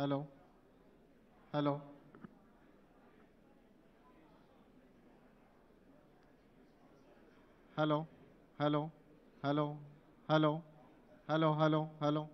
Hello, hello, hello, hello, hello, hello, hello, hello, hello.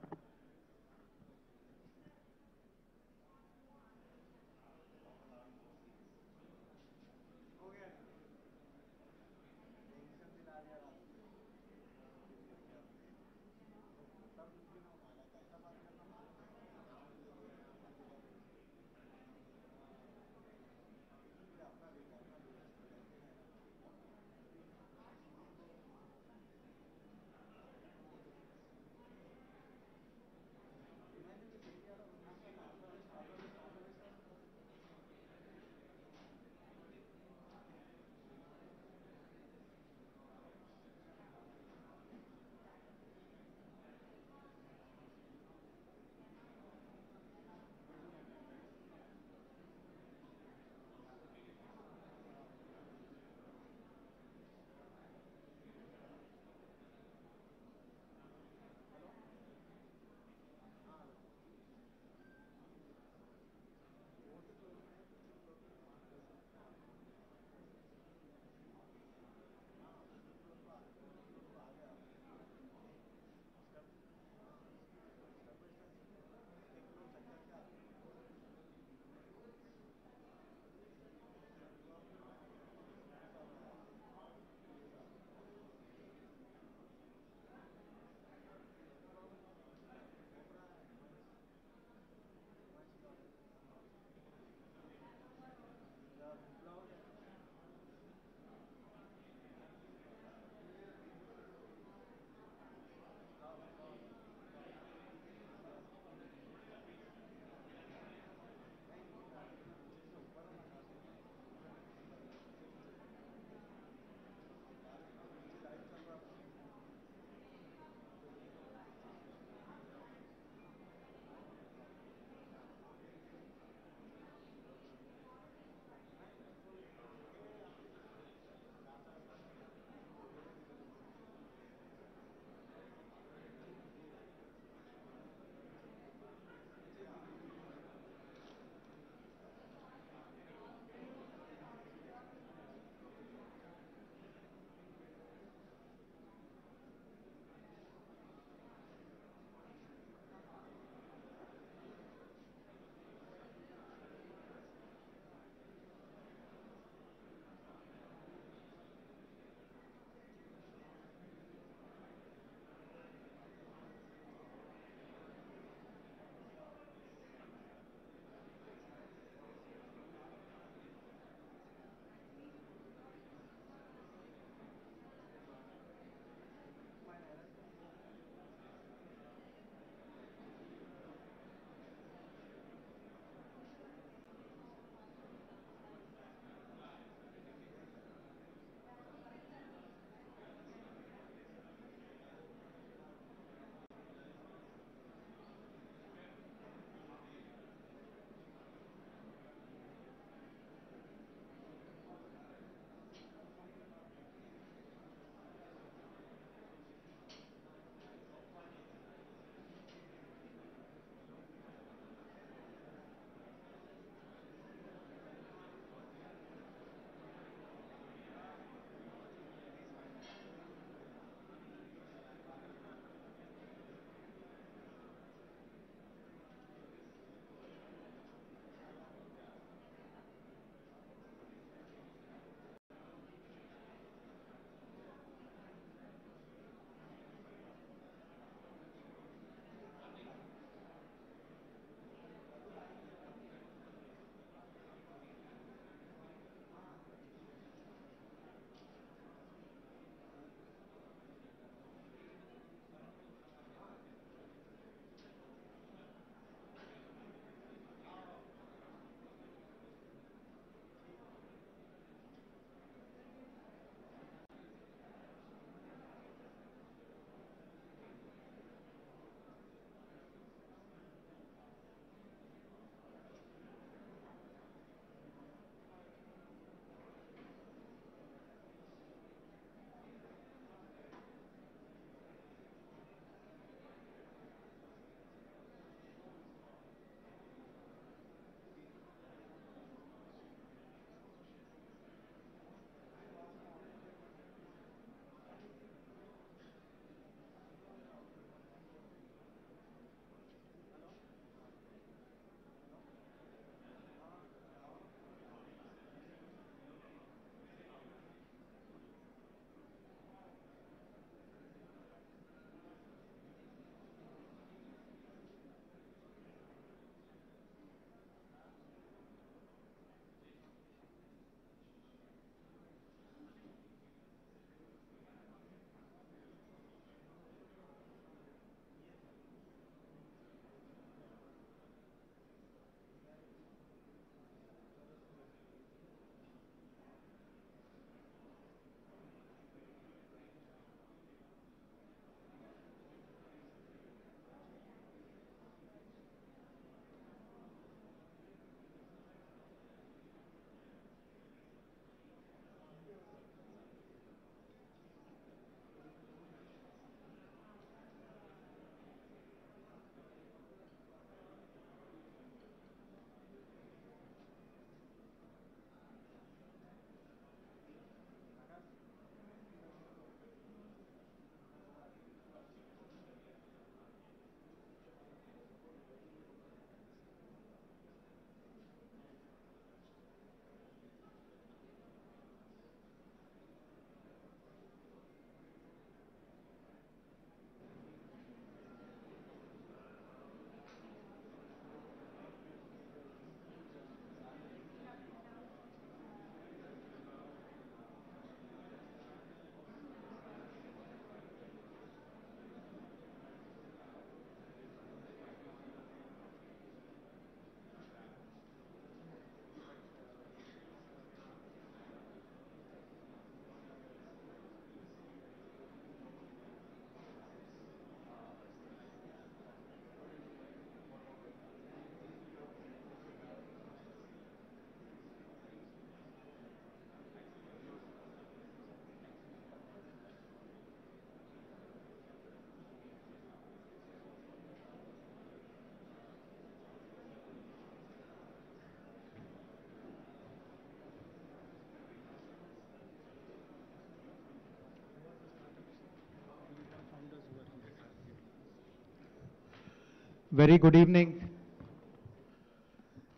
Very good evening,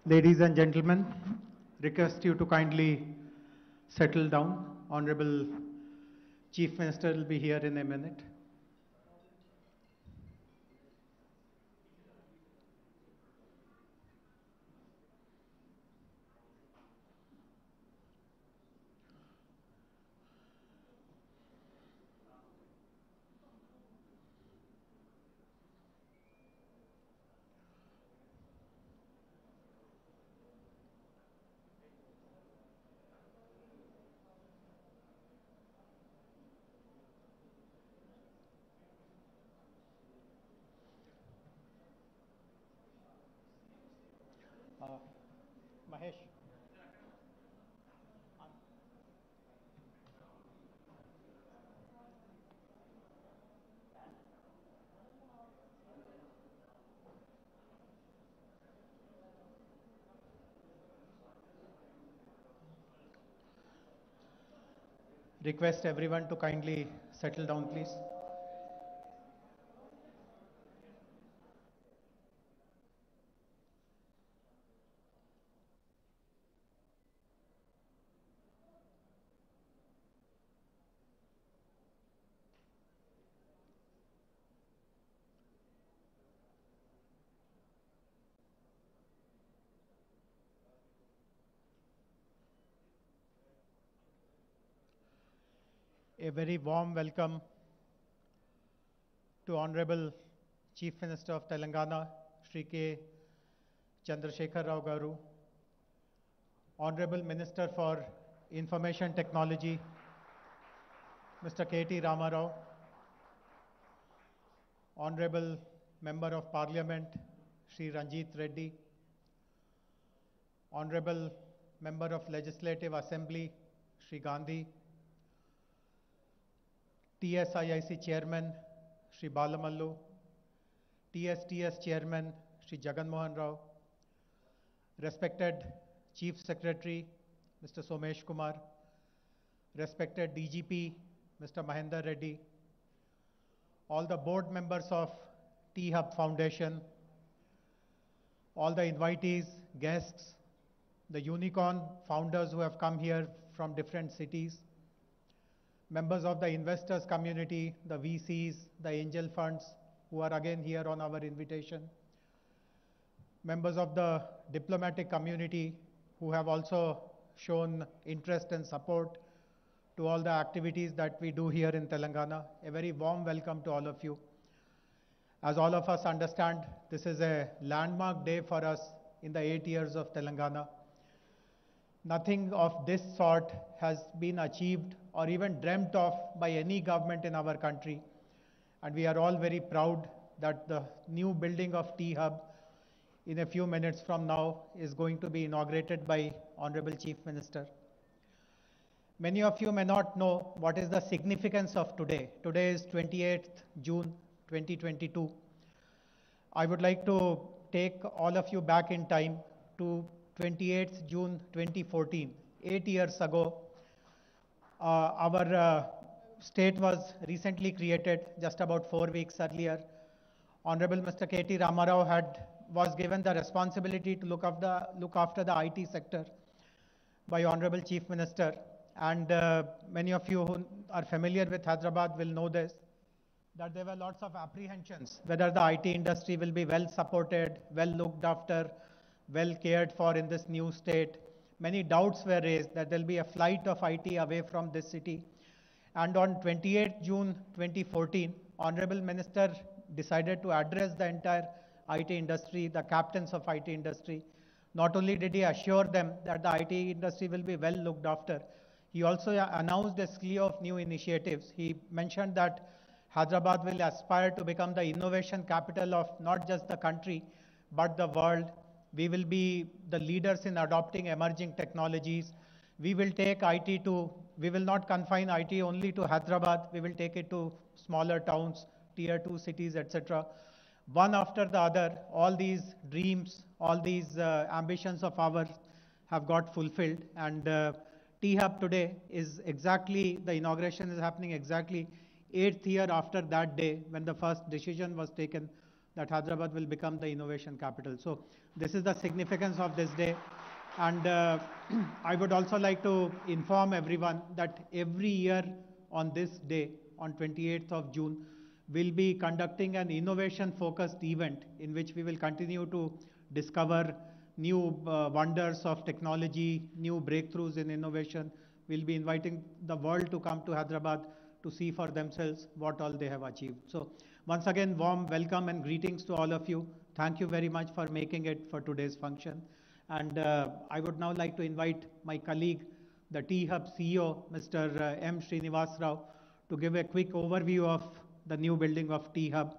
ladies and gentlemen. Request you to kindly settle down. Honorable Chief Minister will be here in a minute. Mahesh. Request everyone to kindly settle down, please. A very warm welcome to Honorable Chief Minister of Telangana, Shri K. Chandrasekhar Rao Garu, Honorable Minister for Information Technology, Mr. K.T. Ramarao, Honorable Member of Parliament, Shri Ranjit Reddy, Honorable Member of Legislative Assembly, Shri Gandhi, TSIIC Chairman, Shri Balamallu, TSTS Chairman, Shri Jagan Mohan Rao, respected Chief Secretary, Mr. Somesh Kumar, respected DGP, Mr. Mahendra Reddy, all the board members of T-Hub Foundation, all the invitees, guests, the unicorn founders who have come here from different cities, members of the investors community, the VCs, the angel funds who are again here on our invitation, members of the diplomatic community who have also shown interest and support to all the activities that we do here in Telangana. A very warm welcome to all of you. As all of us understand, this is a landmark day for us in the 8 years of Telangana. Nothing of this sort has been achieved or even dreamt of by any government in our country. And we are all very proud that the new building of T-Hub in a few minutes from now is going to be inaugurated by Honorable Chief Minister. Many of you may not know what is the significance of today. Today is 28th June 2022. I would like to take all of you back in time to 28th June 2014. 8 years ago, our state was recently created just about 4 weeks earlier. Honorable Mr. K.T. Ramarao was given the responsibility to look after the IT sector by Honorable Chief Minister. And many of you who are familiar with Hyderabad will know this, that there were lots of apprehensions whether the IT industry will be well supported, well looked after, well cared for in this new state. Many doubts were raised that there will be a flight of IT away from this city. And on 28th June 2014, Honorable Minister decided to address the entire IT industry, the captains of IT industry. Not only did he assure them that the IT industry will be well looked after, he also announced a slew of new initiatives. He mentioned that Hyderabad will aspire to become the innovation capital of not just the country, but the world. We will be the leaders in adopting emerging technologies. We will take IT we will not confine IT only to Hyderabad. We will take it to smaller towns, tier 2 cities, etc. One after the other, all these dreams, all these ambitions of ours have got fulfilled. And T-Hub today is exactly, the inauguration is happening exactly 8th year after that day when the first decision was taken that Hyderabad will become the innovation capital. So this is the significance of this day. And I would also like to inform everyone that every year on this day, on 28th of June, we'll be conducting an innovation-focused event in which we will continue to discover new wonders of technology, new breakthroughs in innovation. We'll be inviting the world to come to Hyderabad to see for themselves what all they have achieved. So once again, warm welcome and greetings to all of you. Thank you very much for making it for today's function. And I would now like to invite my colleague, the T-Hub CEO, Mr. M. Srinivas Rao, to give a quick overview of the new building of T-Hub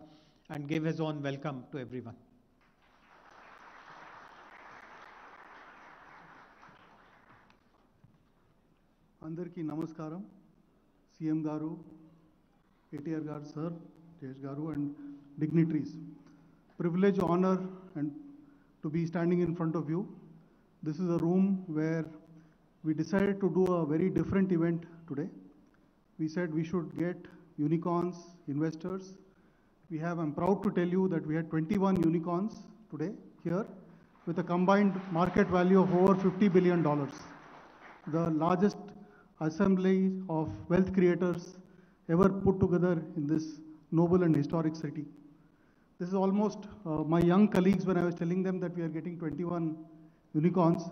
and give his own welcome to everyone. Andarki namaskaram, CM Garu, ATR Garu Sir, Jesh Garu and dignitaries. Privilege, honor and to be standing in front of you. This is a room where we decided to do a very different event today. We said we should get unicorns, investors. I'm proud to tell you that we had 21 unicorns today here with a combined market value of over $50 billion. The largest assembly of wealth creators ever put together in this noble and historic city. This is almost my young colleagues, when I was telling them that we are getting 21 unicorns,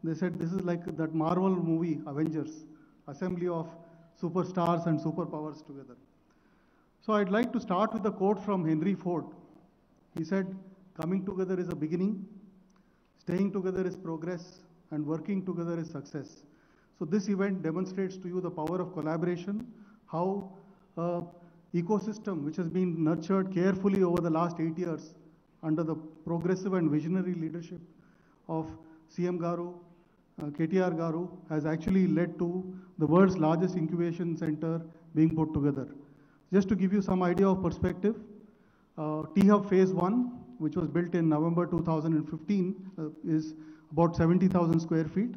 they said this is like that Marvel movie, Avengers, assembly of superstars and superpowers together. So I'd like to start with a quote from Henry Ford. He said, coming together is a beginning, staying together is progress, and working together is success. So this event demonstrates to you the power of collaboration, how ecosystem which has been nurtured carefully over the last 8 years under the progressive and visionary leadership of CM Garu, KTR Garu, has actually led to the world's largest incubation center being put together. Just to give you some idea of perspective, T-Hub Phase 1, which was built in November 2015, is about 70,000 square feet.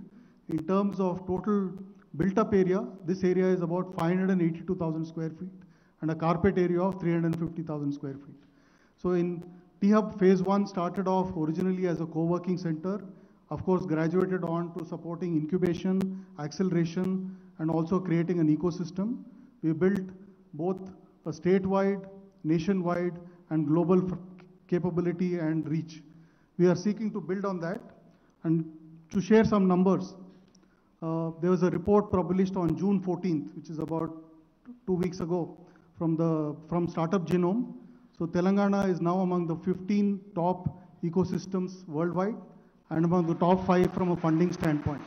In terms of total built-up area, this area is about 582,000 square feet and a carpet area of 350,000 square feet. So in T-Hub Phase 1 started off originally as a co-working center, of course graduated on to supporting incubation, acceleration, and also creating an ecosystem. We built both a statewide, nationwide, and global capability and reach. We are seeking to build on that. And to share some numbers, there was a report published on June 14th, which is about 2 weeks ago, from Startup Genome. So Telangana is now among the 15 top ecosystems worldwide and among the top 5 from a funding standpoint.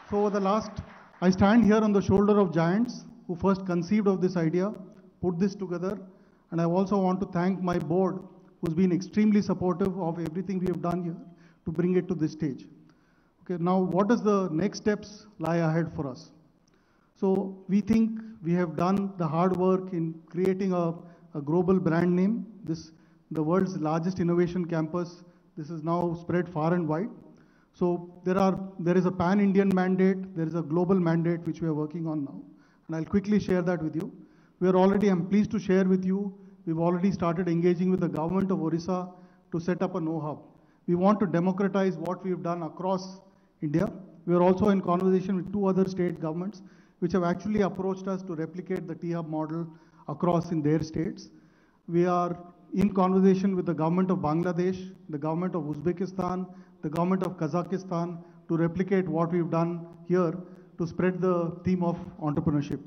So over the last, I stand here on the shoulder of giants who first conceived of this idea, put this together, and I also want to thank my board who's been extremely supportive of everything we have done here to bring it to this stage. Okay, now what does the next steps lie ahead for us? So we think we have done the hard work in creating a global brand name. The world's largest innovation campus. This is now spread far and wide. So there is a pan-Indian mandate, there is a global mandate which we are working on now. And I'll quickly share that with you. I'm pleased to share with you, we've already started engaging with the government of Orissa to set up a know-how. We want to democratize what we've done across India. We are also in conversation with 2 other state governments which have actually approached us to replicate the T-Hub model across in their states. We are in conversation with the government of Bangladesh, the government of Uzbekistan, the government of Kazakhstan to replicate what we've done here to spread the theme of entrepreneurship.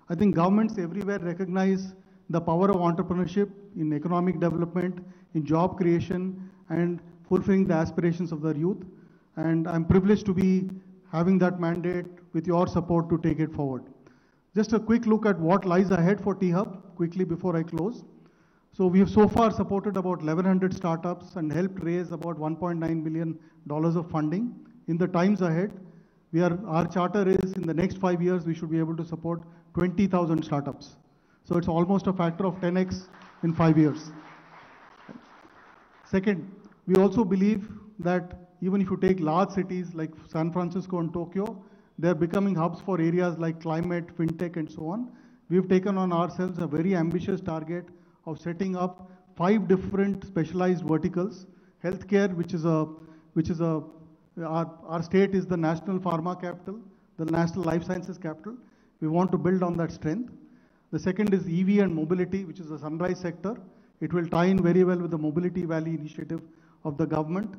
I think governments everywhere recognize the power of entrepreneurship in economic development, in job creation, and fulfilling the aspirations of their youth. And I'm privileged to be having that mandate with your support to take it forward. Just a quick look at what lies ahead for T-Hub, quickly before I close. So we have so far supported about 1,100 startups and helped raise about $1.9 billion of funding. In the times ahead, our charter is in the next 5 years, we should be able to support 20,000 startups. So it's almost a factor of 10x in 5 years. Second, we also believe that even if you take large cities like San Francisco and Tokyo, they're becoming hubs for areas like climate, fintech, and so on. We've taken on ourselves a very ambitious target of setting up 5 different specialized verticals. Healthcare, our state is the national pharma capital, the national life sciences capital. We want to build on that strength. The second is EV and mobility, which is the sunrise sector. It will tie in very well with the Mobility Valley initiative of the government.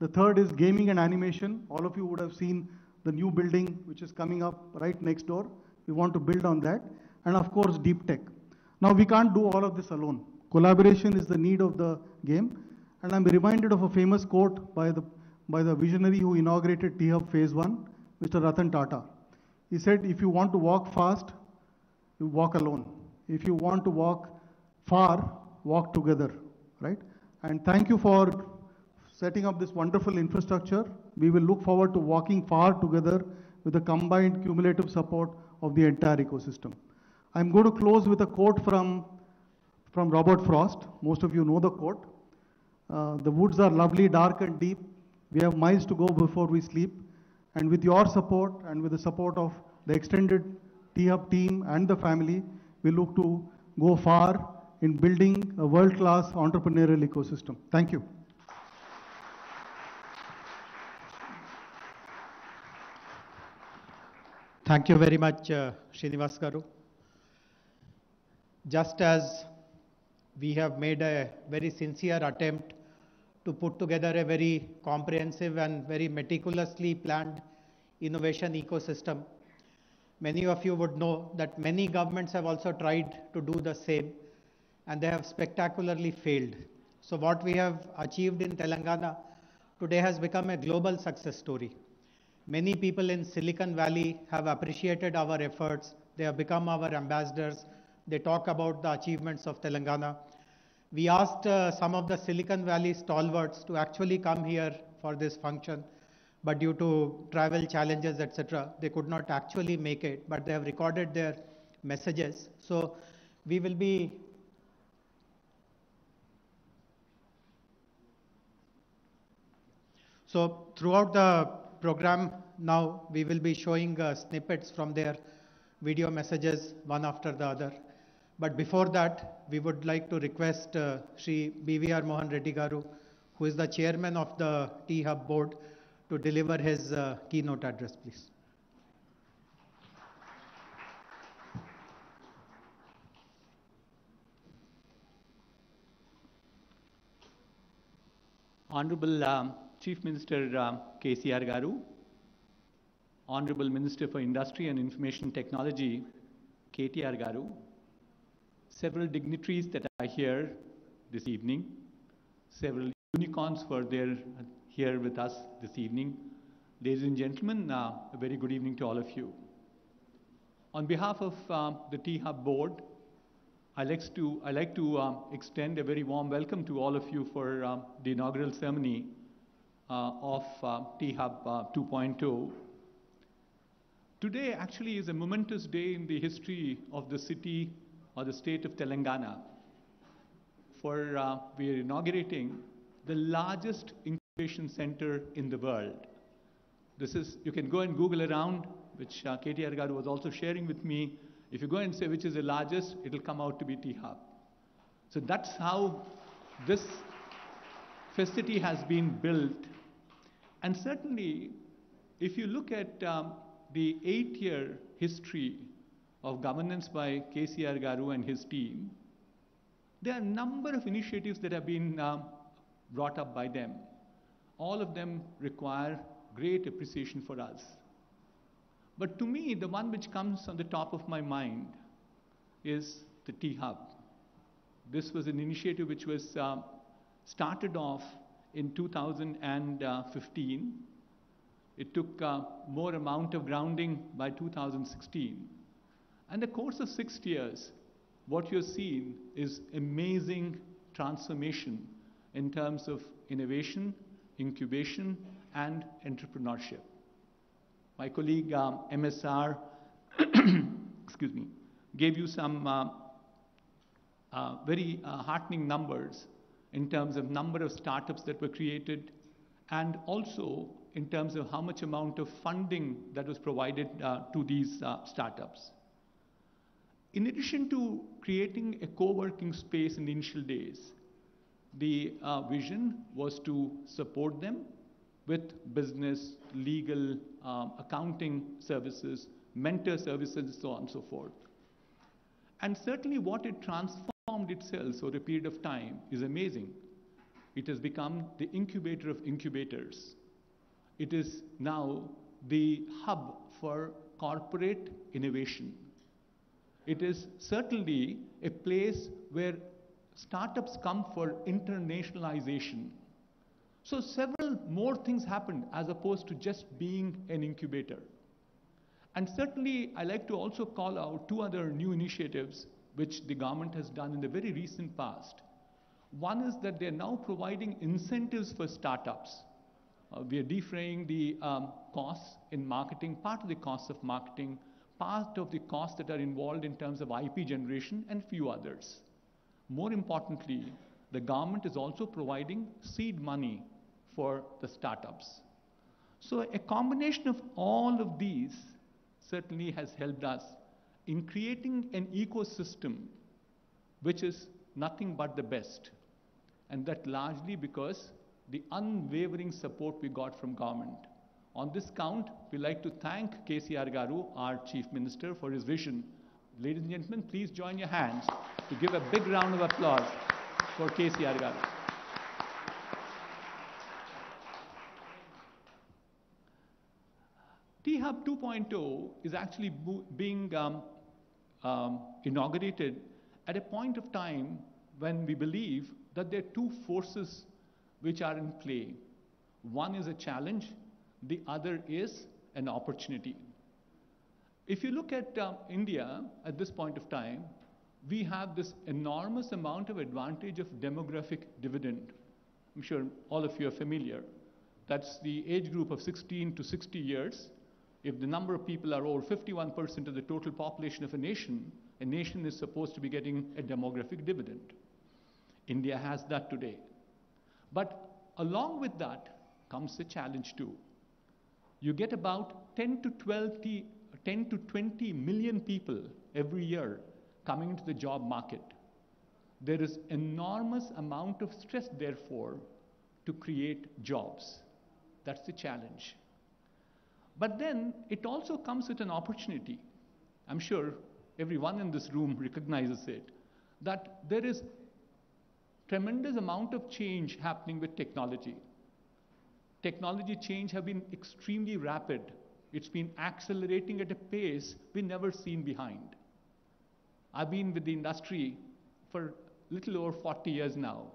The third is gaming and animation. All of you would have seen the new building which is coming up right next door. We want to build on that. And of course, deep tech. Now, we can't do all of this alone. Collaboration is the need of the game. And I'm reminded of a famous quote by the visionary who inaugurated T-Hub Phase 1, Mr. Ratan Tata. He said, if you want to walk fast, you walk alone. If you want to walk far, walk together, right? And thank you for setting up this wonderful infrastructure. We will look forward to walking far together with the combined cumulative support of the entire ecosystem. I'm going to close with a quote from Robert Frost. Most of you know the quote. The woods are lovely, dark and deep. We have miles to go before we sleep. And with your support and with the support of the extended T-Hub team and the family, we look to go far in building a world-class entrepreneurial ecosystem. Thank you. Thank you very much, Srinivas Garu. Just as we have made a very sincere attempt to put together a very comprehensive and very meticulously planned innovation ecosystem, many of you would know that many governments have also tried to do the same, and they have spectacularly failed. So what we have achieved in Telangana today has become a global success story. Many people in Silicon Valley have appreciated our efforts. They have become our ambassadors. They talk about the achievements of Telangana. We asked some of the Silicon Valley stalwarts to actually come here for this function, but due to travel challenges, etc., they could not actually make it, but they have recorded their messages. So we will be throughout the program now, we will be showing snippets from their video messages one after the other. But before that, we would like to request Shri BVR Mohan Reddy Garu, who is the chairman of the T-Hub board, to deliver his keynote address, please. Honorable Chief Minister KCR Garu, Honorable Minister for Industry and Information Technology KTR Garu, several dignitaries that are here this evening, several unicorns were there here with us this evening. Ladies and gentlemen, a very good evening to all of you. On behalf of the T-Hub board, I'd like to extend a very warm welcome to all of you for the inaugural ceremony of T-Hub 2.0. Today actually is a momentous day in the history of the city or the state of Telangana. For we are inaugurating the largest incubation center in the world. This is, you can go and Google around, which KTR Garu was also sharing with me. If you go and say which is the largest, it'll come out to be T-Hub. So that's how this facility has been built. And certainly, if you look at the 8-year history of governance by KCR Garu and his team, there are a number of initiatives that have been brought up by them. All of them require great appreciation for us. But to me, the one which comes on the top of my mind is the T-Hub. This was an initiative which was started off in 2015. It took more amount of grounding by 2016. And the course of 6 years, what you're seeing is amazing transformation in terms of innovation, incubation, and entrepreneurship. My colleague MSR excuse me, gave you some very heartening numbers in terms of number of startups that were created, and also in terms of how much amount of funding that was provided to these startups. In addition to creating a co-working space in the initial days, The vision was to support them with business, legal, accounting services, mentor services, and so on and so forth. And certainly what it transformed itself over a period of time is amazing. It has become the incubator of incubators. It is now the hub for corporate innovation. It is certainly a place where startups come for internationalization. So several more things happened as opposed to just being an incubator. And certainly I like to also call out two other new initiatives which the government has done in the very recent past. One is that they're now providing incentives for startups. We are defraying the costs in marketing, part of the costs of marketing, part of the costs that are involved in terms of IP generation, and few others. More importantly, the government is also providing seed money for the startups. So a combination of all of these certainly has helped us in creating an ecosystem which is nothing but the best. And that largely because the unwavering support we got from government. On this count, we like to thank KCR Garu, our Chief Minister, for his vision. Ladies and gentlemen, please join your hands to give a big round of applause for KCR Garu. T-Hub 2.0 is actually being inaugurated at a point of time when we believe that there are two forces which are in play. One is a challenge, the other is an opportunity. If you look at India at this point of time, we have this enormous amount of advantage of demographic dividend. I'm sure all of you are familiar. That's the age group of 16 to 60 years. If the number of people are over 51% of the total population of a nation is supposed to be getting a demographic dividend. India has that today. But along with that comes a challenge too. You get about 10 to 20 million people every year coming into the job market. There is enormous amount of stress, therefore, to create jobs. That's the challenge. But then it also comes with an opportunity. I'm sure everyone in this room recognizes it, that there is tremendous amount of change happening with technology. Technology change have been extremely rapid. It's been accelerating at a pace we've never seen behind. I've been with the industry for a little over 40 years now.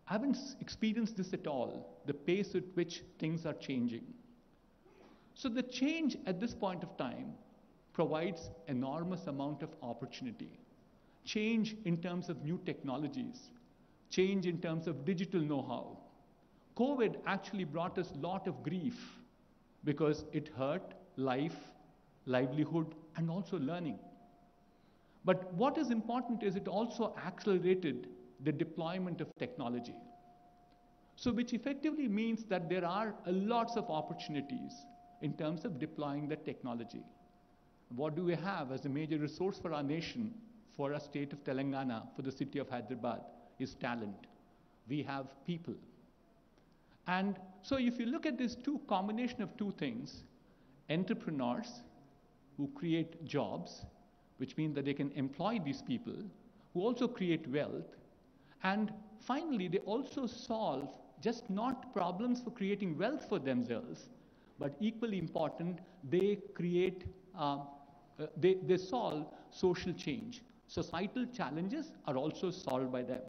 I haven't experienced this at all, the pace at which things are changing. So the change at this point of time provides enormous amount of opportunity. Change in terms of new technologies, change in terms of digital know-how. COVID actually brought us a lot of grief because it hurt life, livelihood, and also learning. But what is important is it also accelerated the deployment of technology. So which effectively means that there are lots of opportunities in terms of deploying the technology. What do we have as a major resource for our nation, for our state of Telangana, for the city of Hyderabad, is talent. We have people. And so if you look at this combination of two things, entrepreneurs who create jobs, which means that they can employ these people, who also create wealth, and finally they also solve just not problems for creating wealth for themselves, but equally important, they create, they solve social change. Societal challenges are also solved by them.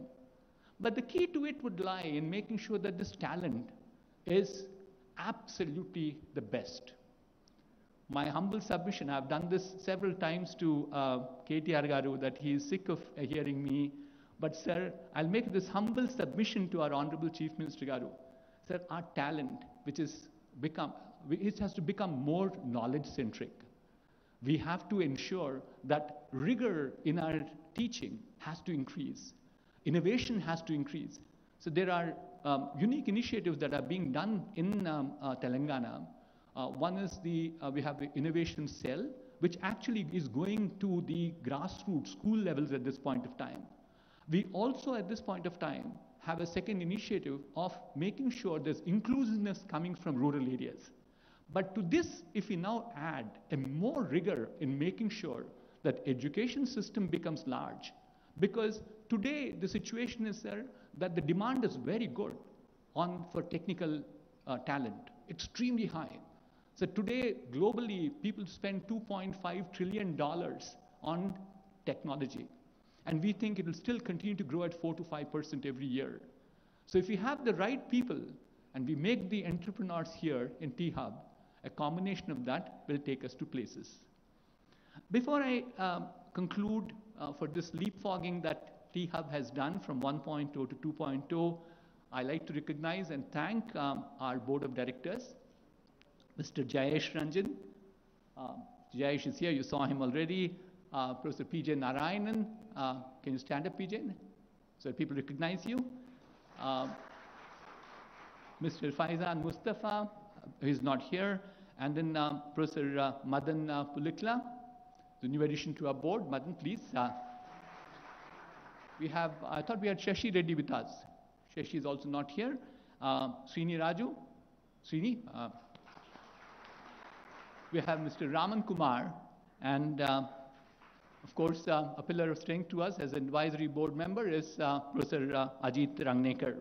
But the key to it would lie in making sure that this talent is absolutely the best. My humble submission, I've done this several times to KTR Garu, that he is sick of hearing me. But sir, I'll make this humble submission to our Honorable Chief Minister Garu. Sir, our talent, it has to become more knowledge-centric. We have to ensure that rigor in our teaching has to increase. Innovation has to increase. So there are unique initiatives that are being done in Telangana. One is we have the innovation cell, which actually is going to the grassroots school levels at this point of time. We also at this point of time have a second initiative of making sure there's inclusiveness coming from rural areas. But to this, if we now add a more rigor in making sure that education system becomes large, because today the situation is there that the demand is very good for technical talent, extremely high. So today, globally, people spend $2.5 trillion on technology. And we think it will still continue to grow at 4 to 5% every year. So if we have the right people and we make the entrepreneurs here in T-Hub, a combination of that will take us to places. Before I conclude for this leapfrogging that T-Hub has done from 1.0 to 2.0, I like to recognize and thank our board of directors, Mr. Jayesh Ranjan. Jayesh is here, you saw him already. Professor P.J. Narayanan, can you stand up, P.J., so that people recognize you? Mr. Faizan Mustafa, who is not here, and then Professor Madan Pulikla, the new addition to our board. Madan, please. We have, I thought we had Shashi Reddy with us. Shashi is also not here. Srini Raju. Srini. We have Mr. Raman Kumar, and of course, a pillar of strength to us as an advisory board member is Professor Ajit Rangnekar.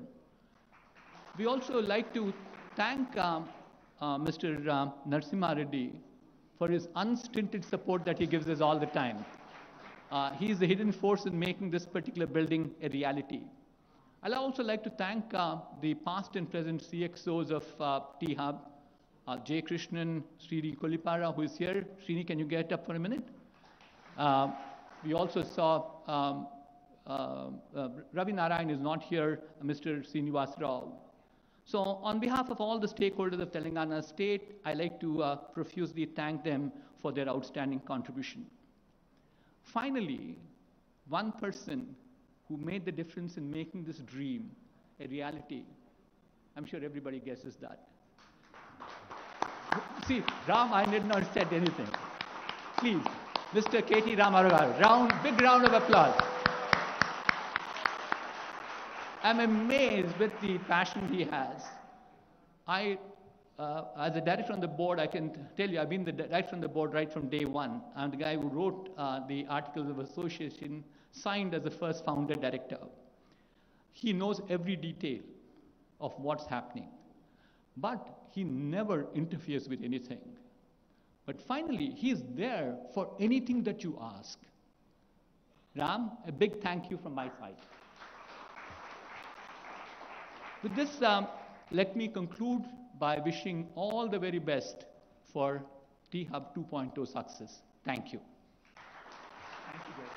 We also like to thank Mr. Narasimha Reddy for his unstinted support that he gives us all the time. He is the hidden force in making this particular building a reality. I'd also like to thank the past and present CXOs of T-Hub, J. Krishnan, Srini Kolipara, who is here. Srini, can you get up for a minute? We also saw Ravi Narayan is not here, Mr. Srinivas Rao. So on behalf of all the stakeholders of Telangana State, I like to profusely thank them for their outstanding contribution. Finally, one person who made the difference in making this dream a reality, I'm sure everybody guesses that. See, Ram, I did not said anything. Please, Mr. K.T. Ramarugar, big round of applause. I'm amazed with the passion he has. As a director on the board, I can tell you, I've been the director on the board right from day one. I'm the guy who wrote the Articles of Association, signed as the first founder director. He knows every detail of what's happening, but he never interferes with anything. But finally, he is there for anything that you ask. Ram, a big thank you from my side. With this, let me conclude by wishing all the very best for T-Hub 2.0 success. Thank you. Thank you, guys.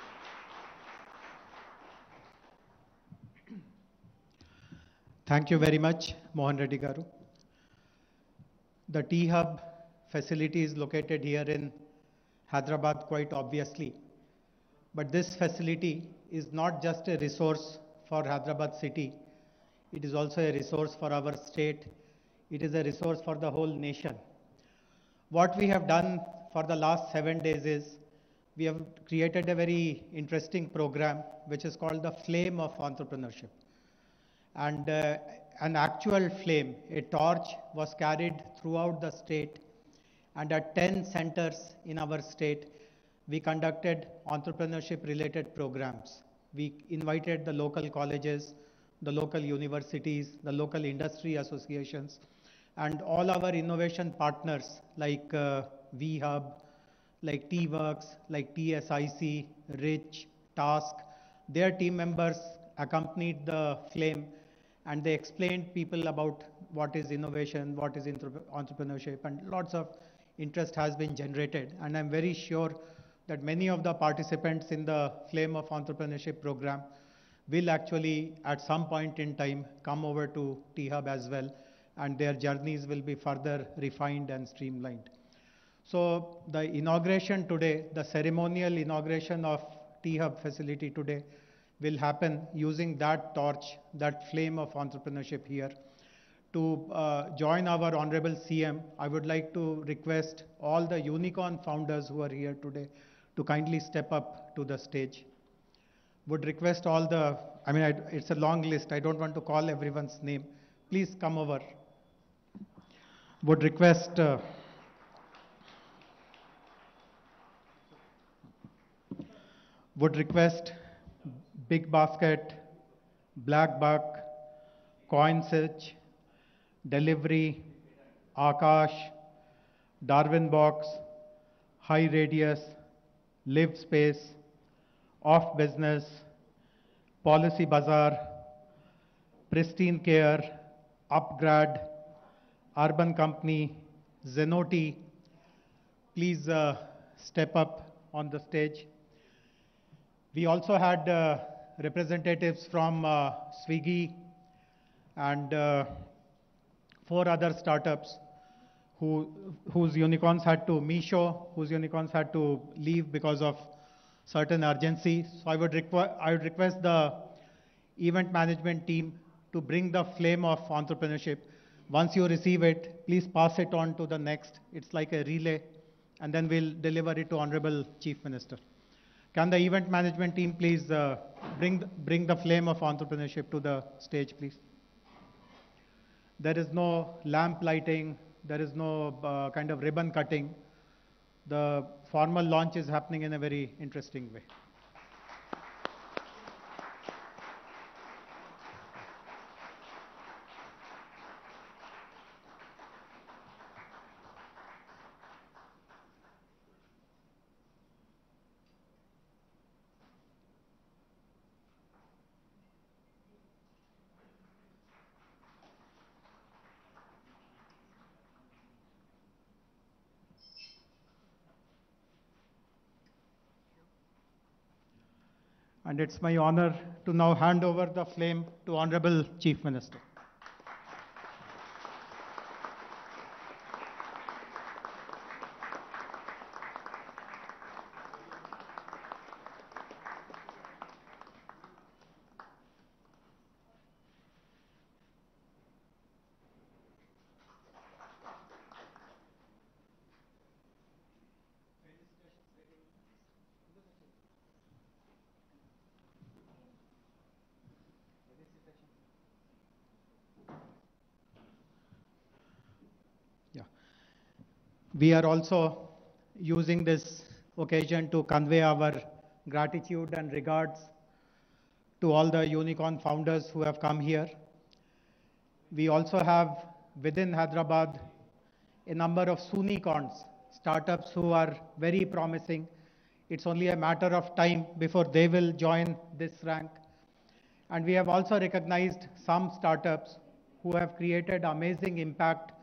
Thank you very much, Mohan Reddy Garu. The T-Hub facility is located here in Hyderabad, quite obviously. But this facility is not just a resource for Hyderabad city. It is also a resource for our state. It is a resource for the whole nation. What we have done for the last 7 days is we have created a very interesting program which is called the Flame of Entrepreneurship. And an actual flame, a torch, was carried throughout the state, and at 10 centers in our state, we conducted entrepreneurship-related programs. We invited the local colleges, the local universities, the local industry associations, and all our innovation partners like VHub, like T-Works, like TSIC, Rich, Task. Their team members accompanied the flame, and they explained people about what is innovation, what is entrepreneurship, and lots of interest has been generated. And I'm very sure that many of the participants in the Flame of Entrepreneurship program will actually at some point in time come over to T-Hub as well, and their journeys will be further refined and streamlined. So the inauguration today, the ceremonial inauguration of T-Hub facility today will happen using that torch, that flame of entrepreneurship here. To join our Honorable CM, I would like to request all the unicorn founders who are here today to kindly step up to the stage. Would request all the it's a long list. I don't want to call everyone's name. Please come over. Would request Big Basket, Black Buck, CoinSitch, Delivery, Akash, Darwin Box, High Radius, Live Space, Off Business, Policy Bazaar, Pristine Care, Upgrad, Urban Company, Zenoti, please step up on the stage. We also had representatives from Swiggy and 4 other startups whose unicorns had to Misho, whose unicorns had to leave because of certain urgency. So I would request the event management team to bring the flame of entrepreneurship. Once you receive it, please pass it on to the next. It's like a relay, and then we'll deliver it to Honorable Chief Minister. Can the event management team please bring the flame of entrepreneurship to the stage, please? There is no lamp lighting. There is no kind of ribbon cutting. The formal launch is happening in a very interesting way. And it's my honor to now hand over the flame to Honorable Chief Minister. We are also using this occasion to convey our gratitude and regards to all the unicorn founders who have come here. We also have within Hyderabad a number of Sunicorns, startups who are very promising. It's only a matter of time before they will join this rank. And we have also recognized some startups who have created amazing impact,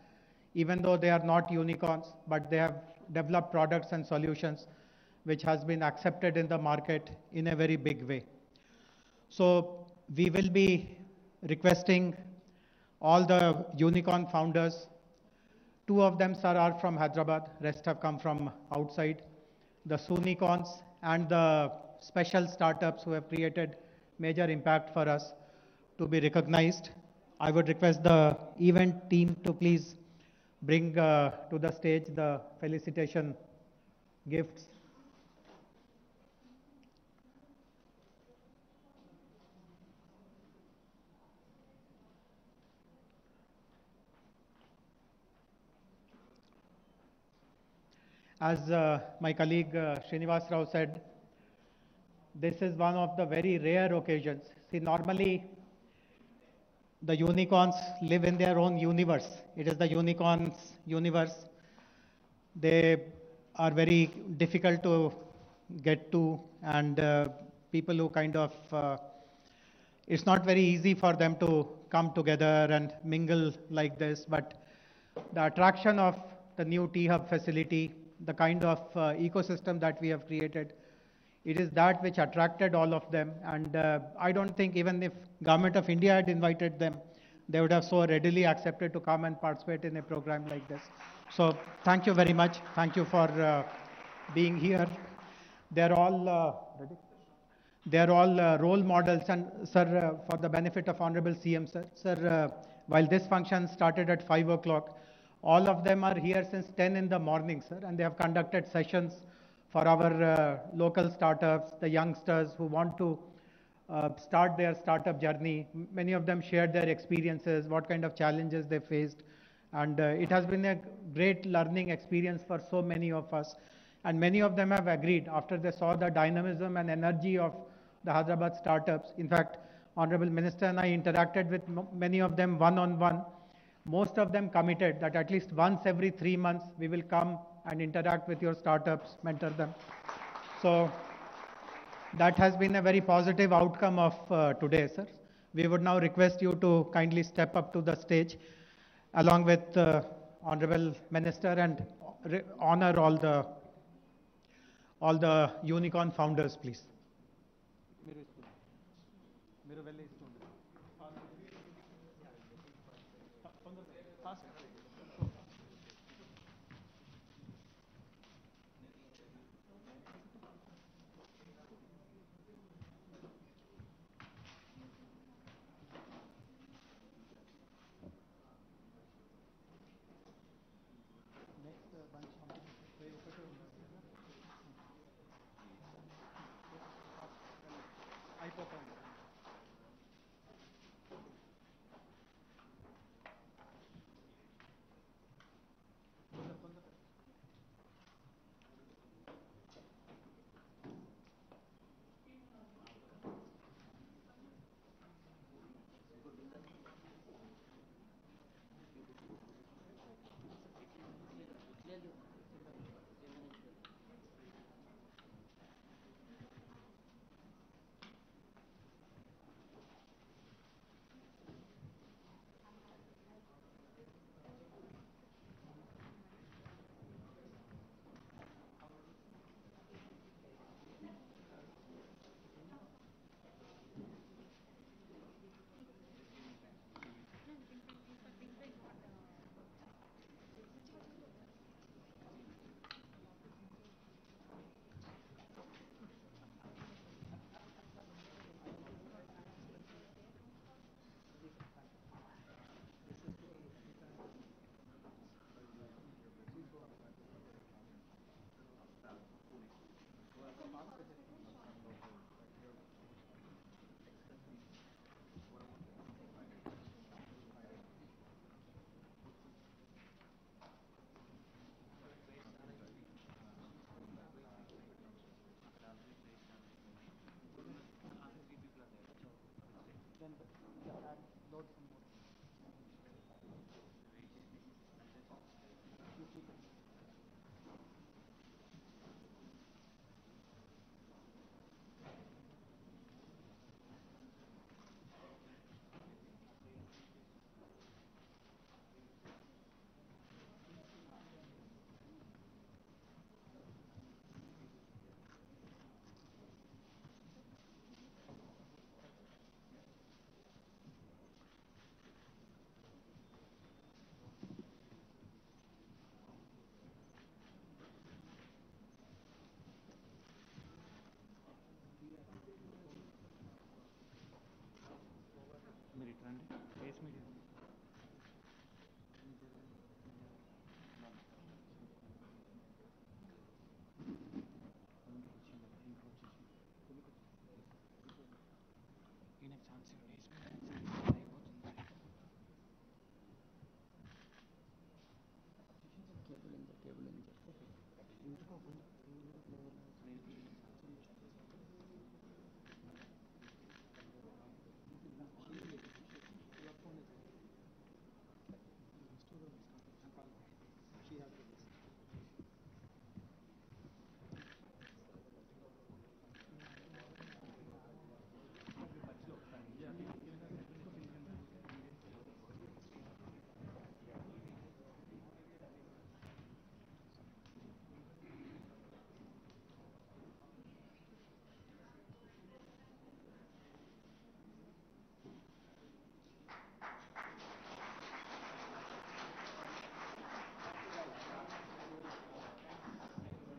even though they are not unicorns, but they have developed products and solutions which has been accepted in the market in a very big way. So we will be requesting all the unicorn founders. 2 of them, sir, are from Hyderabad, rest have come from outside. The Sunicorns and the special startups who have created major impact for us to be recognized. I would request the event team to please bring to the stage the felicitation gifts. As my colleague Srinivas Rao said, this is one of the very rare occasions. See, normally the unicorns live in their own universe. It is the unicorns' universe. They are very difficult to get to, and people who kind of, it's not very easy for them to come together and mingle like this, but the attraction of the new T-Hub facility, the kind of ecosystem that we have created, it is that which attracted all of them. And I don't think even if Government of India had invited them, they would have so readily accepted to come and participate in a program like this. So thank you very much. Thank you for being here. They're all role models. And sir, for the benefit of Honorable CM, sir, while this function started at 5 o'clock, all of them are here since 10 in the morning, sir, and they have conducted sessions for our local startups, the youngsters who want to start their startup journey. Many of them shared their experiences, what kind of challenges they faced. And it has been a great learning experience for so many of us. And many of them have agreed after they saw the dynamism and energy of the Hyderabad startups. In fact, Honorable Minister and I interacted with many of them one-on-one. Most of them committed that at least once every 3 months we will come and interact with your startups, mentor them. So that has been a very positive outcome of today, sir. We would now request you to kindly step up to the stage along with Honorable Minister and honor all the unicorn founders, please.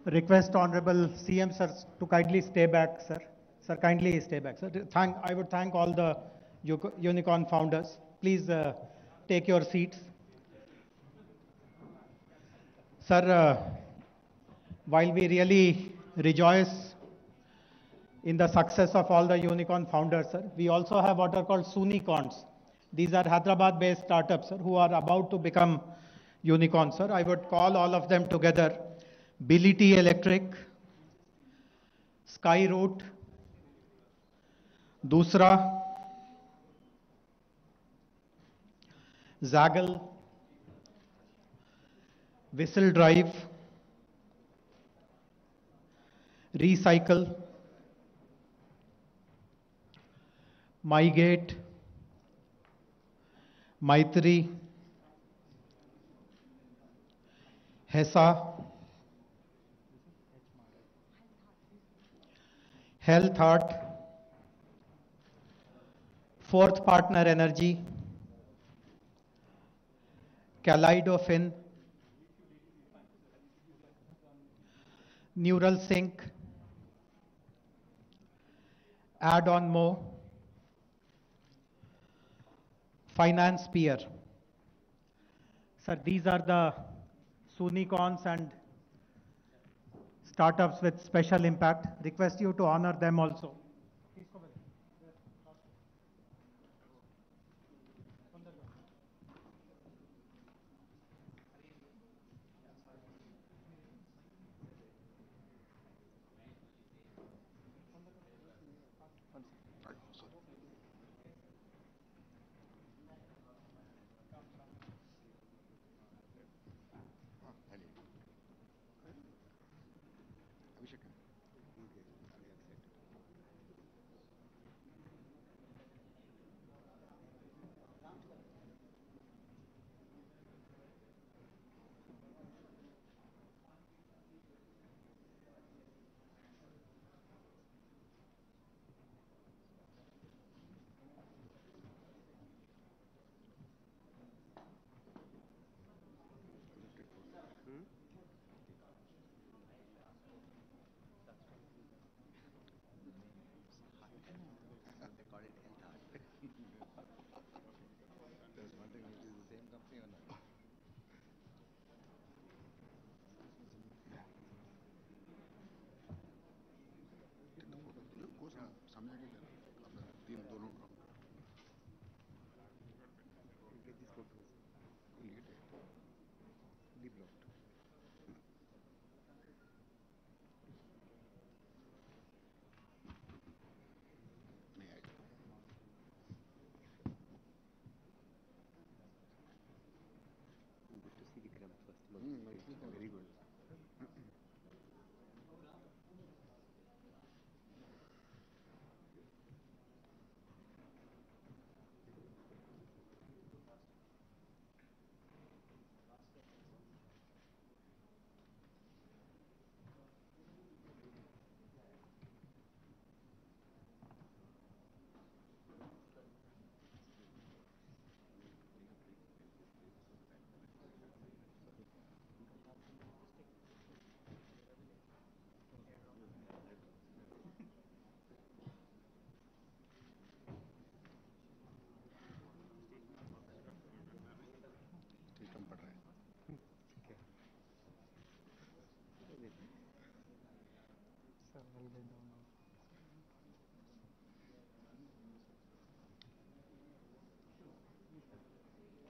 Request Honorable CM sir to kindly stay back, sir. Sir, kindly stay back, sir. I would thank all the unicorn founders. Please take your seats. Sir, while we really rejoice in the success of all the unicorn founders, sir. We also have what are called Sunicorns. These are Hyderabad-based startups, sir, who are about to become unicorns, sir. I would call all of them together. Bility Electric, Skyroot, Dusra, Zaggle, Whistle Drive, Recycle, MyGate, Maitri, HESA, Health Heart, Fourth Partner Energy, Kaleidofin, Neural Sync, Add-on Mo, Finance Peer. Sir, these are the Sunicorns and startups with special impact. Request you to honor them also.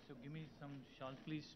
So give me some shawl, please. Shawl, please.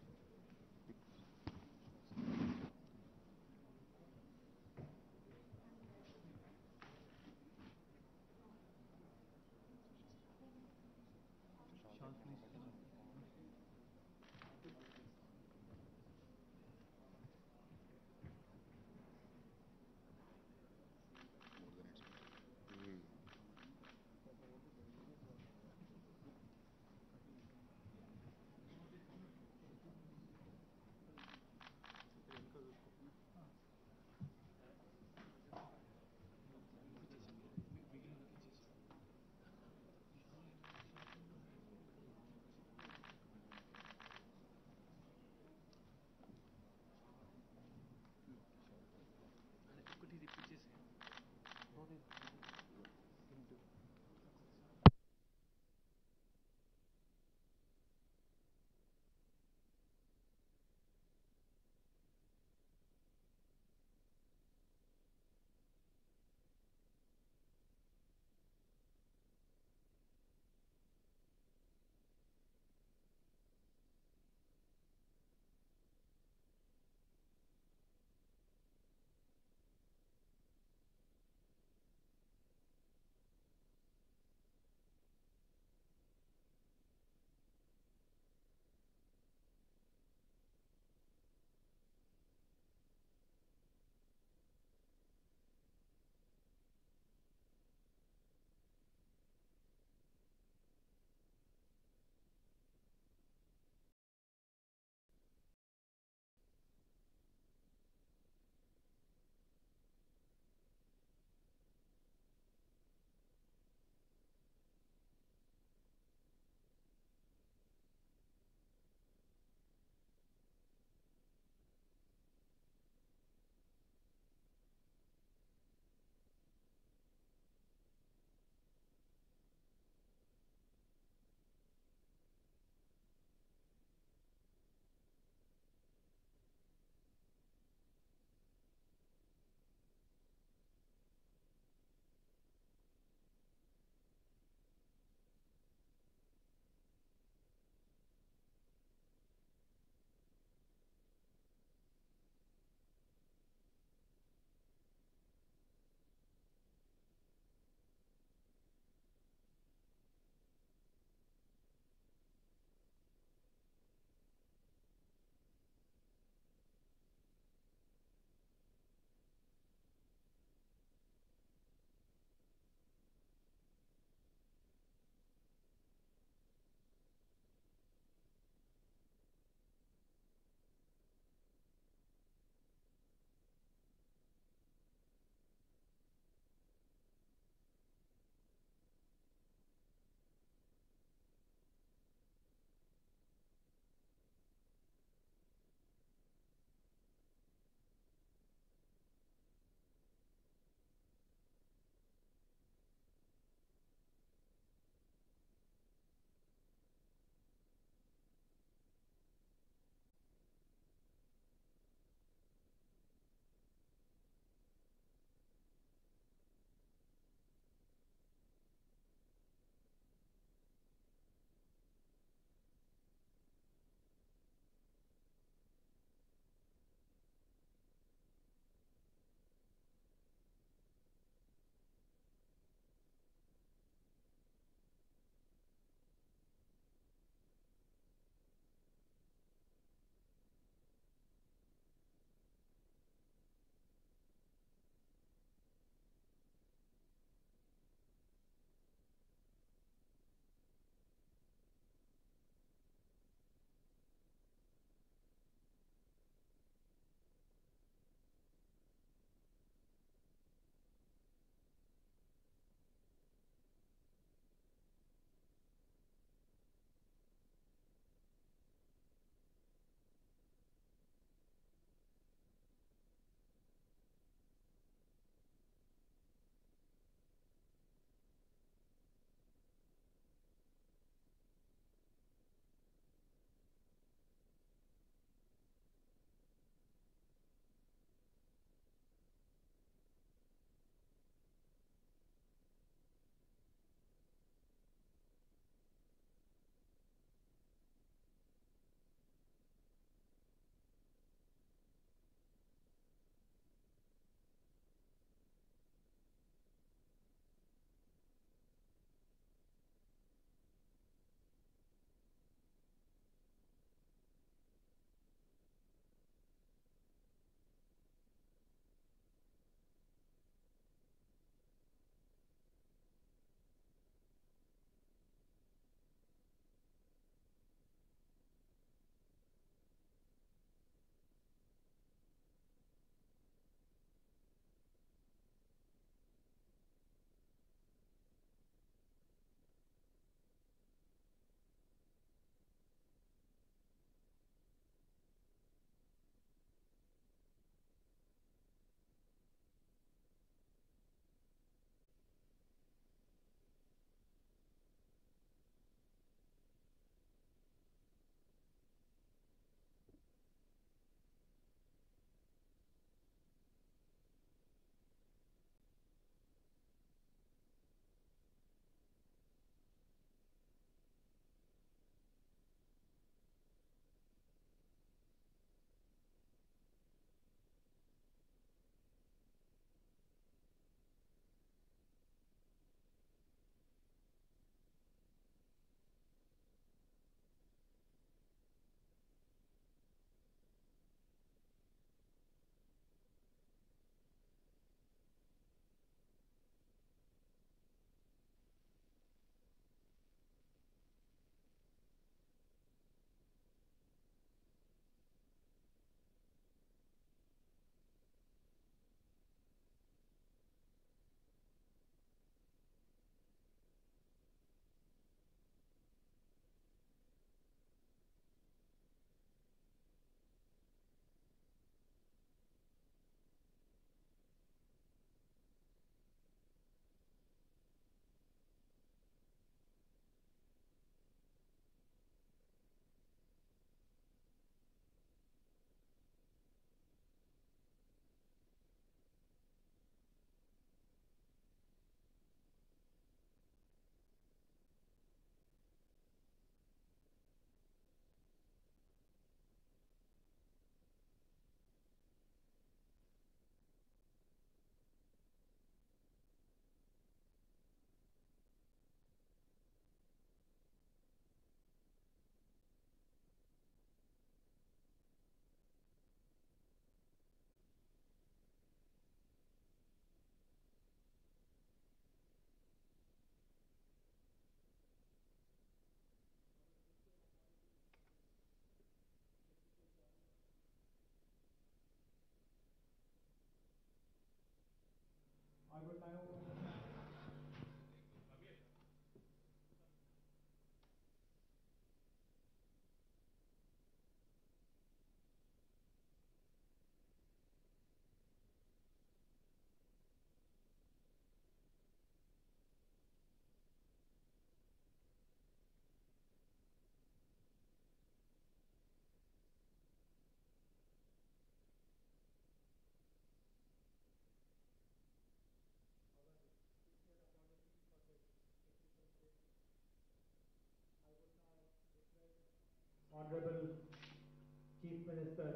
Minister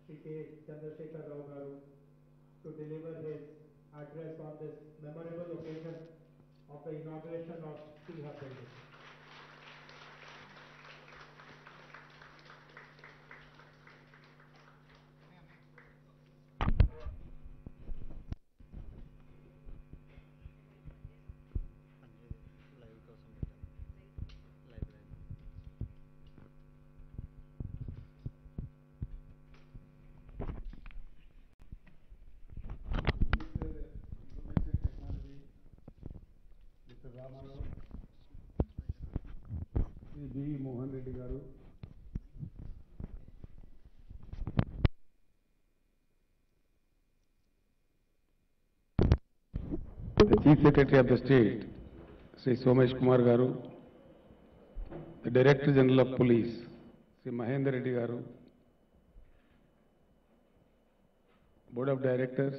Shri K. Chandrasekhar Rao Garu to deliver his address on this memorable occasion of the inauguration of T-Hub building. Mr. Ramarao, Sri B. Mohan Reddy Garu, the Chief Secretary of the State, Sri Somesh Kumar Garu, the Director General of Police, Sri Mahendra Reddy Garu, Board of Directors,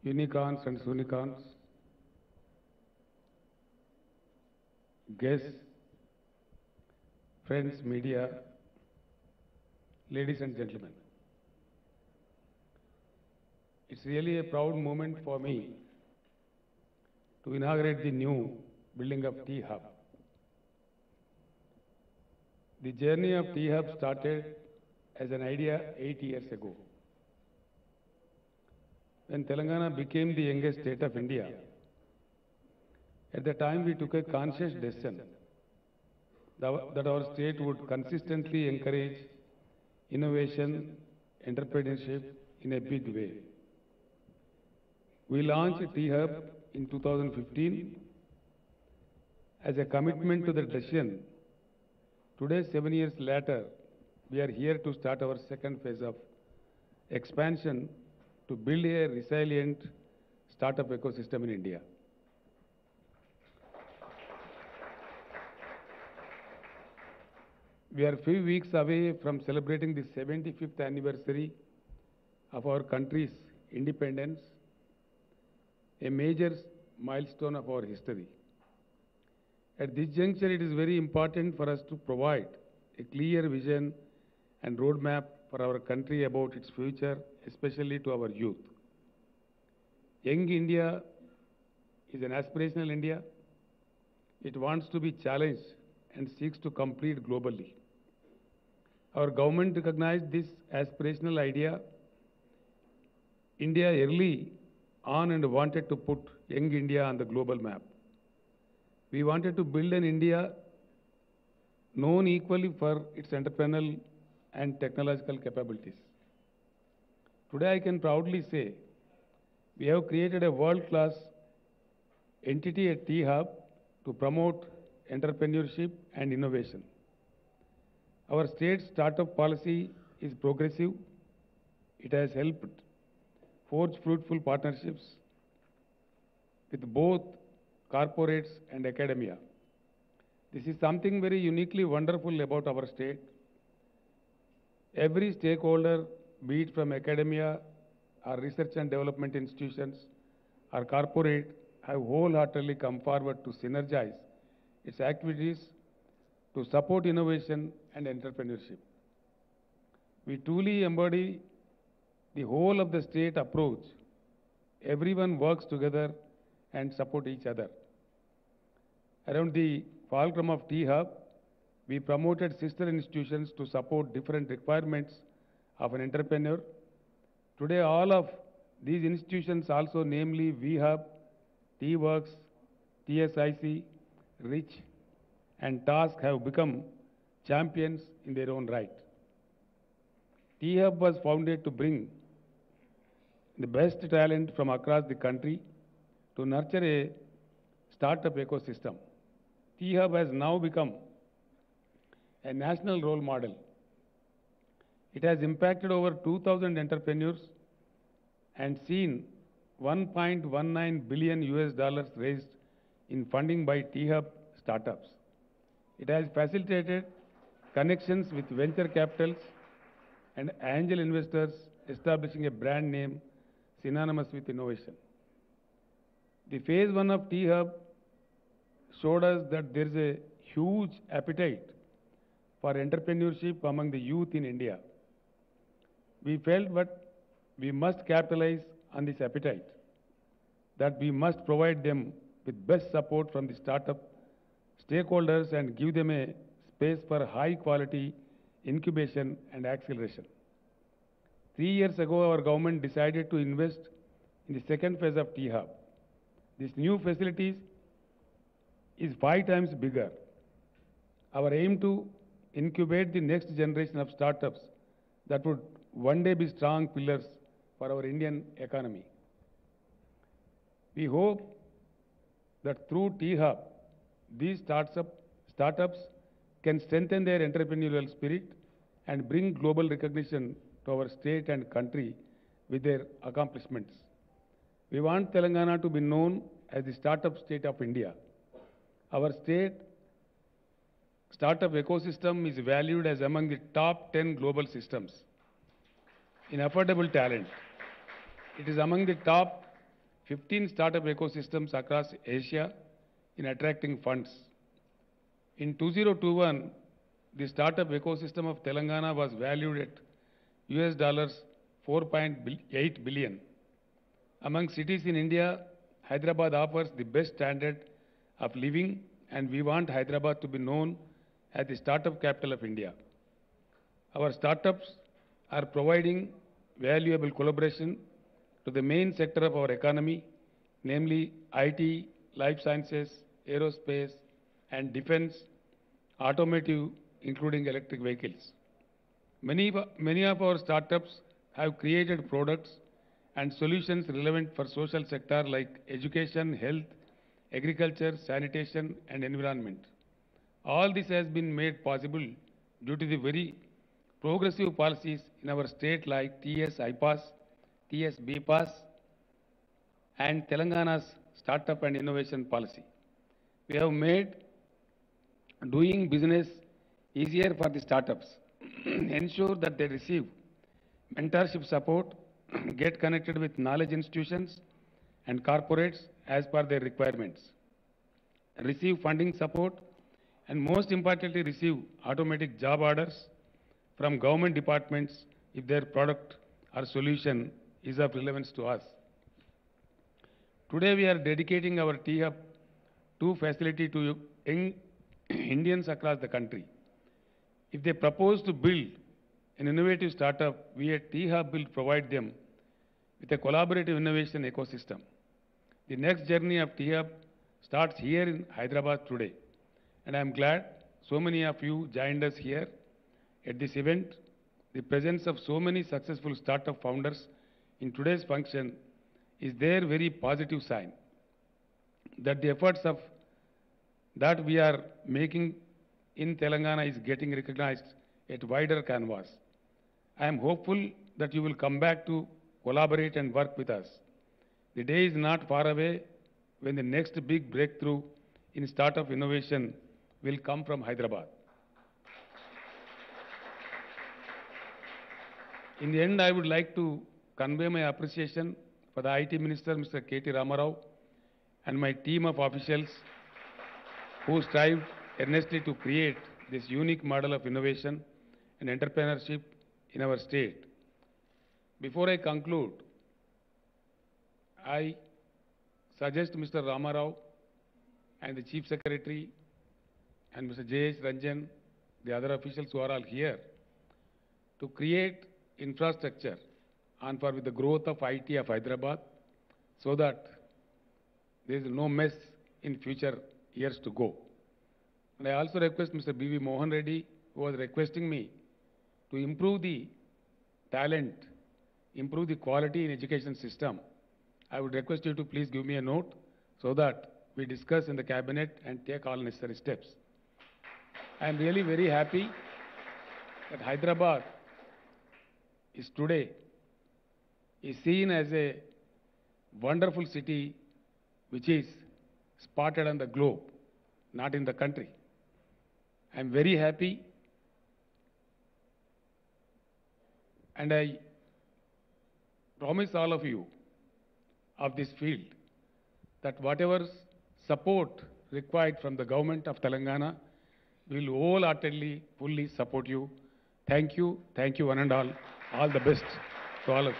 Unicorns and Sunicons, guests, friends, media, ladies and gentlemen. It's really a proud moment for me to inaugurate the new building of T-Hub. The journey of T-Hub started as an idea 8 years ago. When Telangana became the youngest state of India, at the time we took a conscious decision that our state would consistently encourage innovation, entrepreneurship in a big way. We launched T-Hub in 2015 as a commitment to the decision. Today, 7 years later, we are here to start our second phase of expansion to build a resilient startup ecosystem in India. We are few weeks away from celebrating the 75th anniversary of our country's independence, a major milestone of our history. At this juncture, it is very important for us to provide a clear vision and roadmap for our country about its future, especially to our youth. Young India is an aspirational India. It wants to be challenged and seeks to compete globally. Our government recognized this aspirational idea India early on and wanted to put young India on the global map. We wanted to build an India known equally for its entrepreneurial and technological capabilities. Today I can proudly say we have created a world-class entity at T-Hub to promote entrepreneurship and innovation. Our state startup policy is progressive. It has helped forge fruitful partnerships with both corporates and academia. This is something very uniquely wonderful about our state. Every stakeholder, be it from academia or research and development institutions or corporate, have wholeheartedly come forward to synergize its activities to support innovation and entrepreneurship. We truly embody the whole of the state approach. Everyone works together and support each other. Around the fulcrum of T-Hub, we promoted sister institutions to support different requirements of an entrepreneur. Today, all of these institutions also, namely VHub, T-Works, TSIC, RICH, and TASK have become champions in their own right. T-Hub was founded to bring the best talent from across the country to nurture a startup ecosystem. T-Hub has now become a national role model. It has impacted over 2,000 entrepreneurs and seen $1.19 billion raised in funding by T-Hub startups. It has facilitated connections with venture capitals and angel investors, establishing a brand name synonymous with innovation. The phase 1 of T-Hub showed us that there is a huge appetite for entrepreneurship among the youth in India. We felt that we must capitalize on this appetite, that we must provide them with best support from the startup stakeholders and give them a space for high quality incubation and acceleration. 3 years ago, our government decided to invest in the second phase of T-Hub. This new facility is 5 times bigger. Our aim to incubate the next generation of startups that would one day be strong pillars for our Indian economy. We hope that through T-Hub, these startups can strengthen their entrepreneurial spirit and bring global recognition to our state and country with their accomplishments. We want Telangana to be known as the startup state of India. Our state startup ecosystem is valued as among the top 10 global systems in affordable talent. It is among the top 15 startup ecosystems across Asia in attracting funds. In 2021, the startup ecosystem of Telangana was valued at US dollars 4.8 billion. Among cities in India, Hyderabad offers the best standard of living, and we want Hyderabad to be known as the startup capital of India. Our startups are providing valuable collaboration to the main sector of our economy, namely IT, life sciences, aerospace, and defense, automotive, including electric vehicles. Many of our startups have created products and solutions relevant for social sector like education, health, agriculture, sanitation, and environment. All this has been made possible due to the very progressive policies in our state like TS IPAS, TS BPAS, and Telangana's Startup and Innovation Policy. We have made doing business easier for the startups, ensure that they receive mentorship support, get connected with knowledge institutions and corporates as per their requirements, receive funding support, and most importantly, receive automatic job orders from government departments if their product or solution is of relevance to us. Today, we are dedicating our T-Hub 2 facility to young Indians across the country. If they propose to build an innovative startup, we at T-Hub will provide them with a collaborative innovation ecosystem. The next journey of T-Hub starts here in Hyderabad today. And I am glad so many of you joined us here at this event. The presence of so many successful startup founders in today's function is their very positive sign that the efforts of that we are making in Telangana is getting recognized at wider canvas. I am hopeful that you will come back to collaborate and work with us. The day is not far away when the next big breakthrough in startup innovation will come from Hyderabad. In the end, I would like to convey my appreciation for the IT Minister, Mr. K.T. Ramarao, and my team of officials who strived earnestly to create this unique model of innovation and entrepreneurship in our state. Before I conclude, I suggest Mr. Ramarao and the Chief Secretary and Mr. J.H. Ranjan, the other officials who are all here, to create infrastructure on par with the growth of IT of Hyderabad so that there is no mess in future years to go. And I also request Mr. B.V. Mohan Reddy, who was requesting me to improve the talent, improve the quality in education system. I would request you to please give me a note so that we discuss in the cabinet and take all necessary steps. I am really very happy that Hyderabad is today seen as a wonderful city which is spotted on the globe, not in the country. I am very happy, and I promise all of you of this field that whatever support required from the government of Telangana, We will wholeheartedly, fully support you. Thank you one and all. All the best to all of you.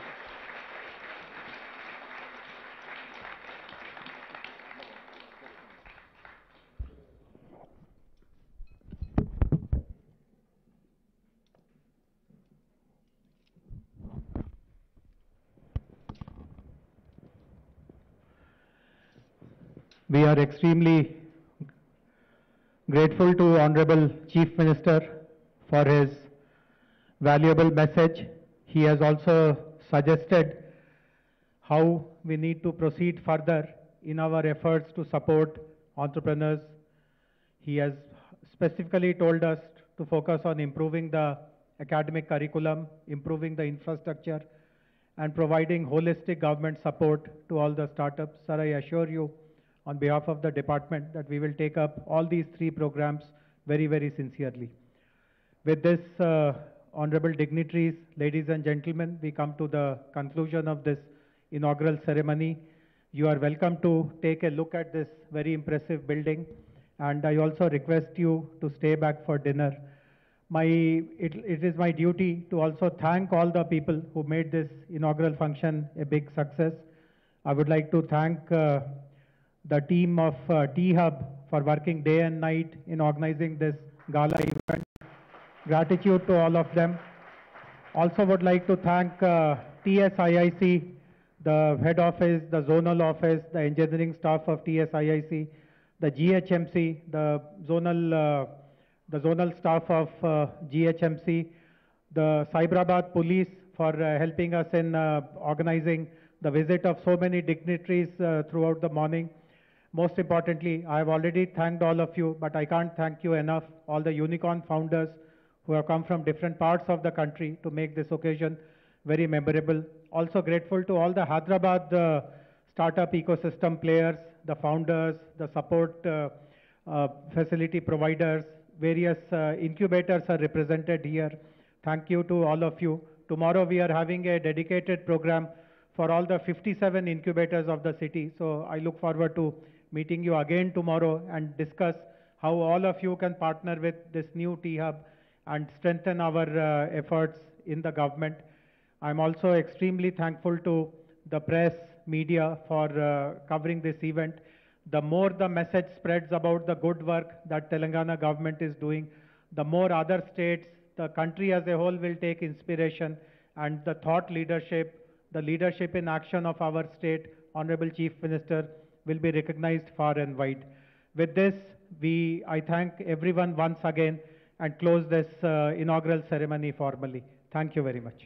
We are extremely grateful to Honorable Chief Minister for his valuable message. He has also suggested how we need to proceed further in our efforts to support entrepreneurs. He has specifically told us to focus on improving the academic curriculum, improving the infrastructure, and providing holistic government support to all the startups. Sir, I assure you on behalf of the department that we will take up all these three programs very, very sincerely. With this, honorable dignitaries, ladies and gentlemen, we come to the conclusion of this inaugural ceremony. You are welcome to take a look at this very impressive building, and I also request you to stay back for dinner. It is my duty to also thank all the people who made this inaugural function a big success. I would like to thank the team of T-Hub for working day and night in organizing this gala event. Gratitude to all of them. Also would like to thank TSIIC, the head office, the zonal office, the engineering staff of TSIIC, the GHMC, the zonal staff of GHMC, the Cyberabad police for helping us in organizing the visit of so many dignitaries throughout the morning. Most importantly, I have already thanked all of you, but I can't thank you enough, all the unicorn founders who have come from different parts of the country to make this occasion very memorable. Also grateful to all the Hyderabad startup ecosystem players, the founders, the support facility providers, various incubators are represented here. Thank you to all of you. Tomorrow we are having a dedicated program for all the 57 incubators of the city. So I look forward to meeting you again tomorrow and discuss how all of you can partner with this new T-Hub and strengthen our efforts in the government. I'm also extremely thankful to the press, media for covering this event. The more the message spreads about the good work that Telangana government is doing, the more other states, the country as a whole will take inspiration, and the thought leadership, the leadership in action of our state, Honorable Chief Minister, will be recognized far and wide. With this, I thank everyone once again and close this inaugural ceremony formally. Thank you very much.